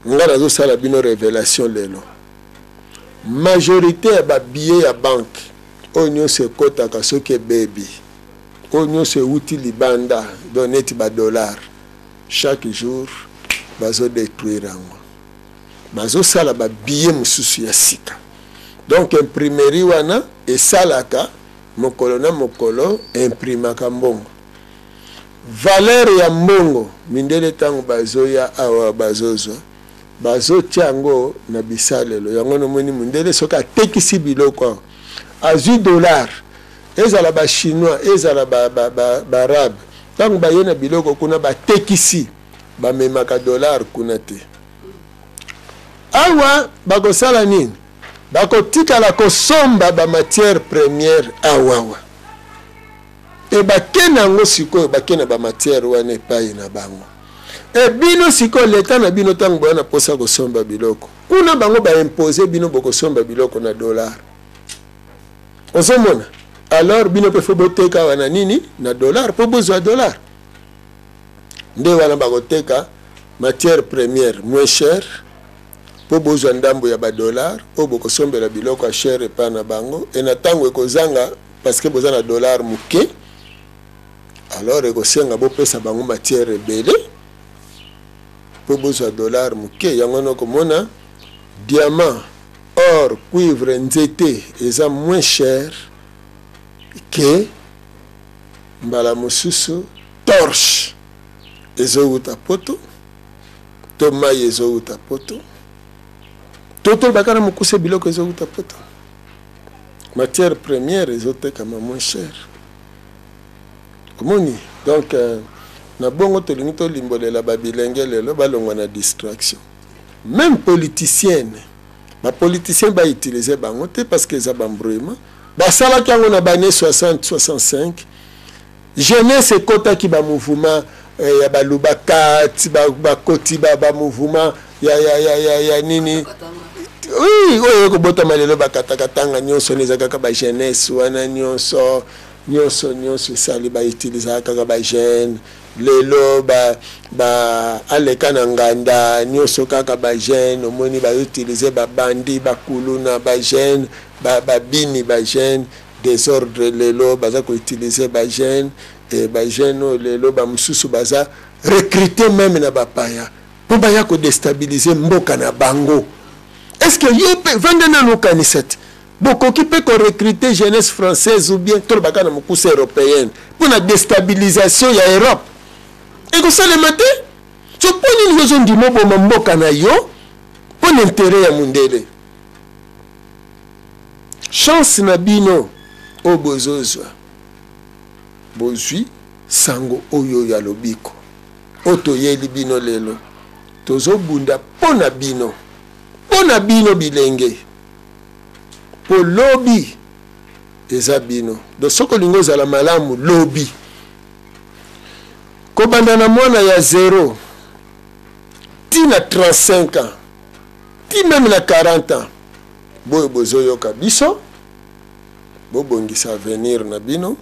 nga nazosala bino révélation lelo majorité ya ba billet ya banque oyo nyonso ekotaka soki ebebi oyo nyonso euti libanda doneti ba dollar chaque jour bazodétruire yango bazosala ba billet mosusu ya sika donc imprimerie wana esalaka mokolo na mokolo imprimaka mbongo valeur ya mbongo mindele tango bazoya awa bazozwa bazotia yango na bisalelo yango nomoni mindele soki atekisi biloko azwi dollar ezala ba chinois ezala ba arabe tango baye na biloko kuna batekisi bamemaka dollar kuna te awa bakosala nini bakotikala kosomba ba matière première awawa e bakena ngo sikoyo bakena ba matière wana epai na bango E bino siko leta na bino tango bana posa ko somba biloko. Kuna bango ba imposer bino boko somba biloko na dollar. Osomona. Alors bino pe foboteka wana nini na dollar po besoin dollar. Nde wana bakoteka matière première moins cher po besoin ndambo ya ba dollar o boko sombela biloko a cher pa na bango e na tango ekozanga parce que besoin na dollar muke. Alors ekosenga bo pesa bango matière ebele po besoin dollar muke yango no komona diamant, or, cuivre, nzete eza moins cher que mbala mosusu torche ezouta poto to mai ezouta poto toto bakana mokuse biloko ezouta poto matière première ezotekama moins cher komoni donc na bongo tolingi tolimbolela babilenge lelo balongwa na distraction même politicienne ba politicien ba utiliser bango te parce que za bambrouillement basala kango na bane 60 65 jeunesse kota ki ba mouvement ya balubaka ba koti ba mouvement ya nini oui oyo ko bota malelo bakatakatanga nyonso nezaka ka ba jeunesse wana nyonso sali ba utiliser kaka ba jeune lelo ba aleka na nganda nyonso kaka ba jeune omoni ba utiliser ba bandi ba kuluna ba jeune ba bini ba jeune désordre lelo baza ko utiliser ba jeune et ba jeune lelo ba mususu baza recruter même na ba paya po ba ya ko déstabiliser mboka na bango. Est-ce que yo pe vendre na lokanisete beaucoup qui peut recruter jeunesse française ou bien tout le bagage na mokuse européenne pour la déstabilisation ya Europe? Et que ça le matin, je prends une raison du mot pour m'emboka na yo pour l'intérêt ya mundele. Chance na bino o bozozwa. Bozwi sango oyo ya lobiko. Oto yeli bino lelo. Tozo bunda pona bino. Pona bino bilenge. Po lobby eza bino. Do soko lingo za la malamu lobby. Kobanda na mwana ya 0 ti na 35 ans ti même na 40 ans boyo bozoyoka biso bobongisa avenir na bino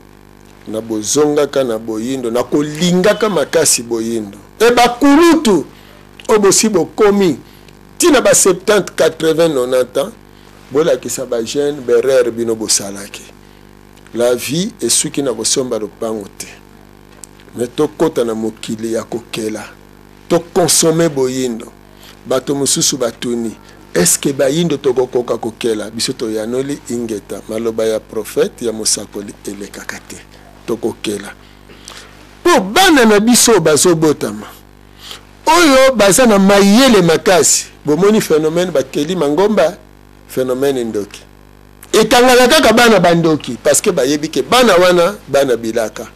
na bozongaka na boyindo na kolingaka makasi boyindo e bakulutu obosi bokomi ti na ba 70 80 90 ans bolakisa ba jeune berere bino bosalaki la vie esuki na kosomba lopango te. Mais to kota na mokili ya kokela to consommer boyindo bato mususu batuni est-ce que bayindo to kokoka kokela biso to yanoli ingeta maloba ya prophète ya mosakoli elekakate to kokela po bana na biso bazobotama oyo baza na mayele makasi bomoni phénomène bakeli mangomba phénomène ndoki ekangala kaka bana bandoki parce que bayebi ke bana wana bana bilaka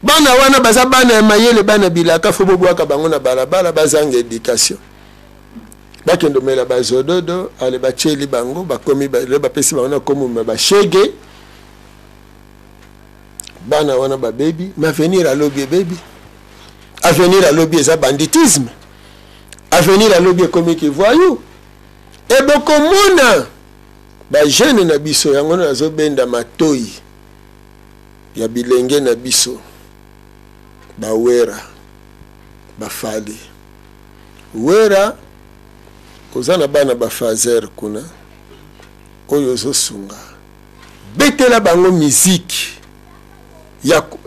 bana wana baza bana ya mayele bana bilaka fo bobwaka bango na balabala bazanga éducation bakendo mela bazododo ale bacheli bango bakomi le bapesi bango na komuma bashege bana wana ba baby mais avenir à lobby baby avenir à lobby eza banditisme avenir à lobby comme qui voyou et bokomona ba jeune na biso yango na zo benda matoi ya bilenge na biso bawera bafali wera kozana bana bafazer kuna oyo zosunga betela bango musique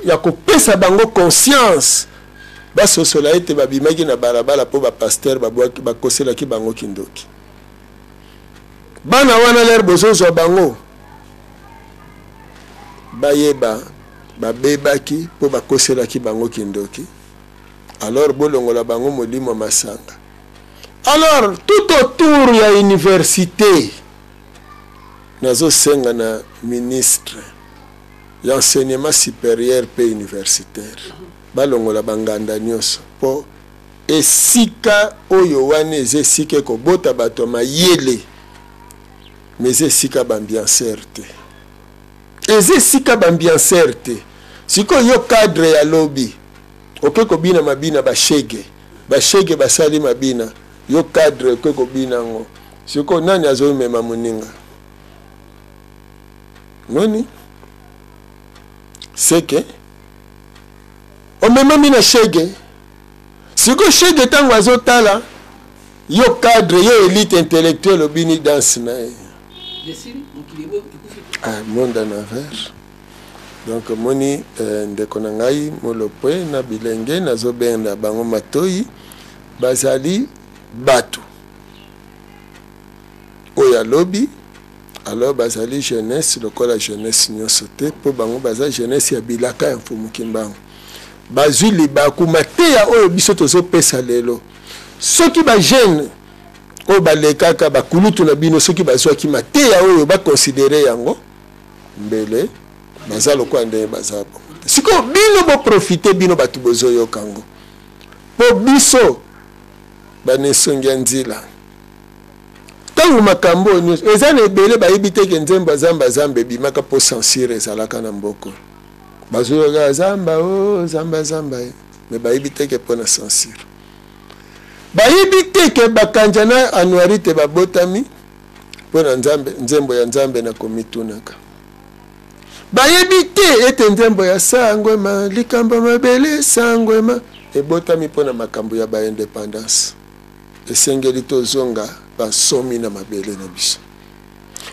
ya kopesa bango conscience basosola ete babimaki na balabala po bapaster bakoselaki bango kindoki bana wana ler bozozwa bango bayeba babebaki po bakoselaki bango kindoki alors bolongola bango molimo masanga alors tout autour ya université nazo senga na ministre ya enseignement supérieur pe universitaire balongola banganda nyonso po esika oyo wana ezesika ekobota bato mayele mais esika bambiancer te ezesika bambiancer te siko yo cadre ya lobby oke kobina mabina bashege basali mabina yo cadre oke kobina ngo siko nani azomema muninga noni seke omema mina shege siko shege tango azotala yo cadre yo élite intellectuelle obini danse na monde en envers. Donc moni ndeko na ngai molopwe na bilenge nazobenda bango matoi bazali batu oya lobi alors bazali jeunesse lokola jeunesse nyonso te po bango baza jeunesse ya bilaka ya mfumukimbango bazwi libaku mateya oyo biso tozopesa lelo soki ba jeune oyo balekaka bakulutu na bino soki bazwaki mateya oyo bakonsidere yango mbele baza lokwa ndenge baza siko bino boprofite bino batu bozoyoka yango po biso banesongi ya nzela ntango makambo nyonso eza na ebele bayebi teke nzembo azamba zamba ebimaka mpo censure ezalaka na mboko bazoyoka zamba o zamba zamba me bayebi teke mpo na censure bayebi teke bakanja na anuarite babotami mpo na nzembo ya nzambe na komitunaka bayebi te ete nzembo ya sangwema likambo mabele sangwema ebotami mpo na makambo ya baindependance esengeli tozonga basomi na mabele na biso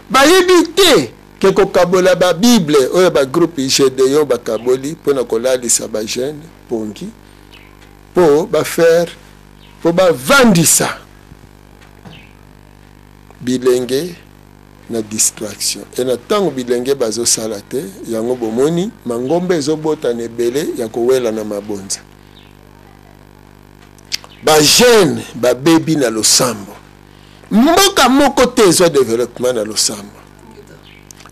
bayebi te ke kokabola babible oyo bagroupe igdeyo bakaboli mpo na kolalisa bajeune pongi mpo bafere mpo bavandisa bilenge na distraction et na tango bilenge bazosala te yango bomoni mangombe ezobota na ebele ya kowela na mabonza bajeune babebi na losambo mboka moko te ezwa développement na losambo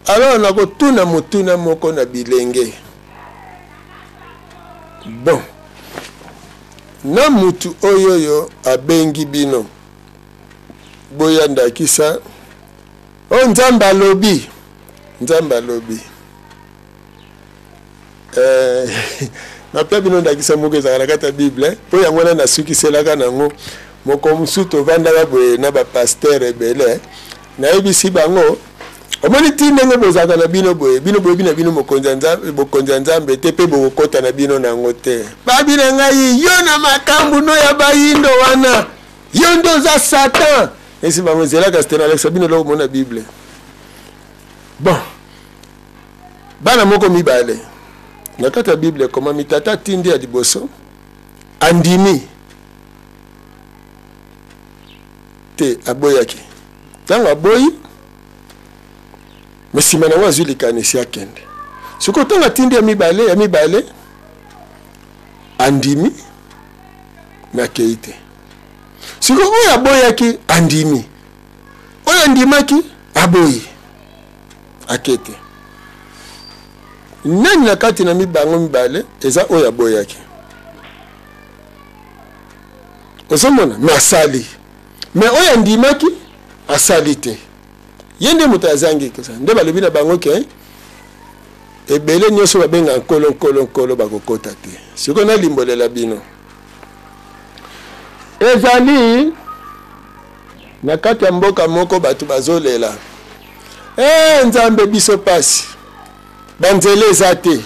alors nakotuna motuna moko na bilenge bon na mutu oyoyo abengi bino boya ndakisa o nzambe alobi napia bino ndakisa moko ezalaka na kati ya bible mpo yango wana nasukiselaka nango moko mosusu tovandaka boye na bapaster ebele nayebisi bango omoni ti ndenge bozalaka na bino boye boyebi na bino bokonzi ya nzambe te mpe bokokota na bino nango te babi na ngai yo na makambo no ya bayindo wana yo nde oza satan esi bango ezelaka site na alekisa bino eloko mona bible bon bana moko mibale na kati ya bible koma mitata tindi ya liboso andimi te aboyaki ntango aboyi me nsima nango azwi likanisi akende soki ntango atindi ya mibale andimi nakei te soki oyo aboyaki andimi oyo andimaki aboyi akete nani na kati na mibango mibale eza oyo aboyaki ozomona me asali me oyo andimaki asali te ye nde moto azangi kosa nde balobi na bango ke ebele nyonso babenga nkolo bakokota te siko nalimbolela bino ezali na kati ya mboka moko bato bazolela nzambe biso pasi banzela eza te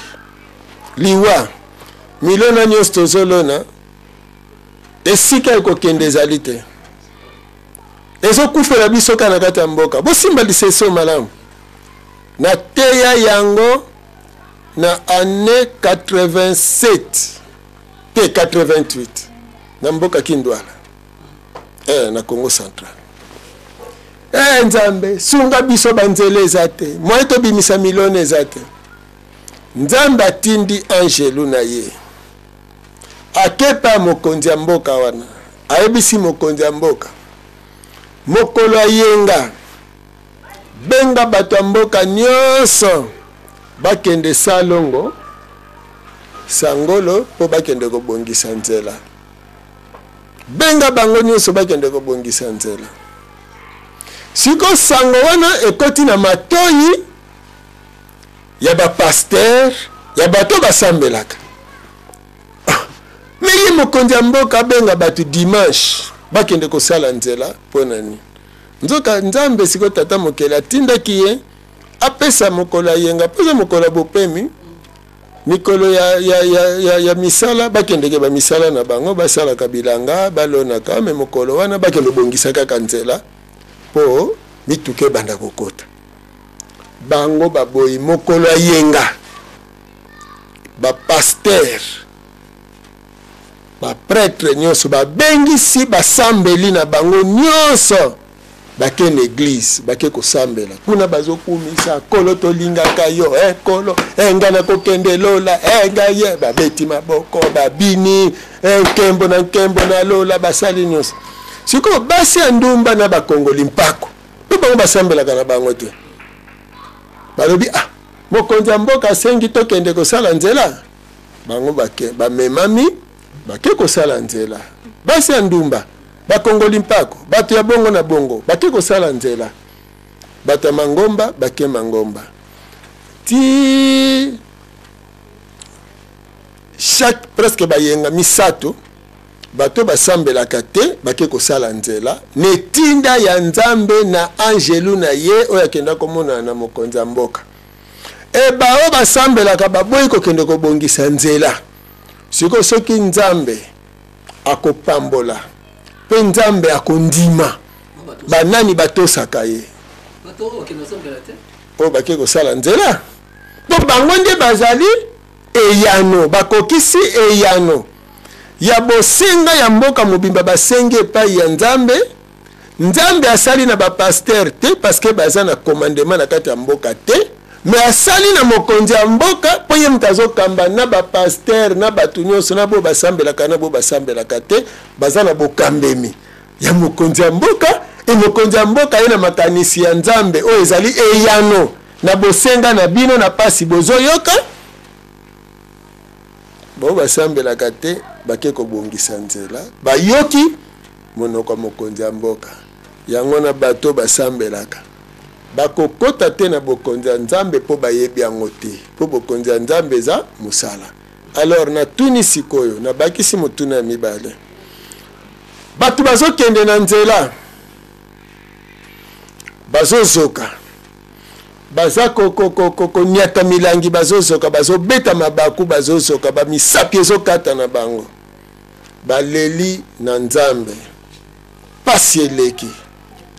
liwa milona nyonso tozolona esika ekokende ezali te ezokufela biso ka na kati ya mboka bosimba liseso malamu na teya yango na année 87 te 88 na mboka Kindwala na Congo Central nzambe sunga biso banzela eza te moye tobimisa milone eza te nzambe atindi angelu na ye akepa mokonzi ya mboka wana ayebisi mokonzi ya mboka mokolo ayenga benga bato ya mboka nyonso bakende salongo sangolo po bakende kobongisa nzela benga bango nyonso bakende kobongisa nzela siko sango wana ekoti na matoyi ya bapaster ya bato basambelaka Mais mokonzi ya mboka benga batu dimanche bakende kosala nzela ponani nzoka nzambe siko tata mokela atindaki ye apesa mokolo yenga pesa mokolo bopemi mikolo ya misala bakendeke ba misala na bango basala kabilanga balonaka me mokolo wana bakende bongisa kaka nzela po mituke banda kokota bango baboyi mokolo yenga ba pasteur ba prêtre nyonso ba bengisi basambeli na bango nyonso bakene église bake kosambela kuna bazokumisa kolo tolingaka yo kolo ngana kokende lola ngaye babeti maboko babini nkembo na lola basali nyonso siko basi andumba na bakongoli mpako po bango basambelaka na bango te balobi mokonzi mboka sengi tokende kosala nzela bango bamemami bake kosala nzela basi andumba bakongoli mpako bato ya bongo na bongo bake kosala nzela bato ya mangomba bake mangomba ti chaque presque bayenga misato bato basambelaka te bake kosala nzela netinda ya nzambe na angelu na ye oyo akenda komona na mokonzi ya mboka bao basambelaka baboyi kokende kobongisa nzela siko soki nzambe akopambola pe nzambe akondima banani batosaka ye oyo bake kosala nzela po bango nde bazali eyano bakokisi eyano ya bosenga ya mboka mobimba basenge epai ya nzambe nzambe asali na bapaster te parceke baza na commandement na kati ya mboka te me asali na mokonzi ya mboka po ye moto azokamba na bapaster na bato nyonso na bo basambelaka na bo basambelaka te baza na bokambemi ya mokonzi ya mboka mokonzi ya mboka ye na makanisi ya nzambe oyo ezali eyano na bosenga na bino na pasi bozoyoka bo basambelaka te bake kobongisa nzela bayoki monoko mokonzi ya mboka yango na bato basambelaka bakokota te na bokonzi ya nzambe po bayebi yango te po bokonzi ya nzambe eza mosala alors na tuni sikoyo na bakisi motuna ya mibale bato bazokende na nzela bazozoka baza konyata milangi bazozoka bazobeta mabaku bazozoka bamisapi ezokata na bango baleli na nzambe pasi eleki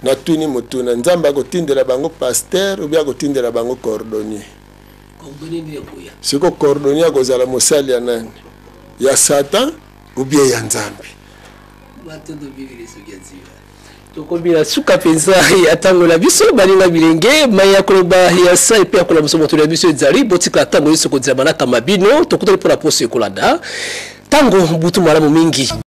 na tuni motuna nzambe akotindela bango pasteur ou bien akotindela bango cordonnier siko cordonnier akozala mosali ya nani ya satan ou bien ya nzambe tokobila suka penza ya tango la biso balinga bilenge maya koloba ya sa epe ya kola musomo to biso ezali botika tango yeso ko diamana kama bino tokutali pona poso ekolanda tango butu malamu mingi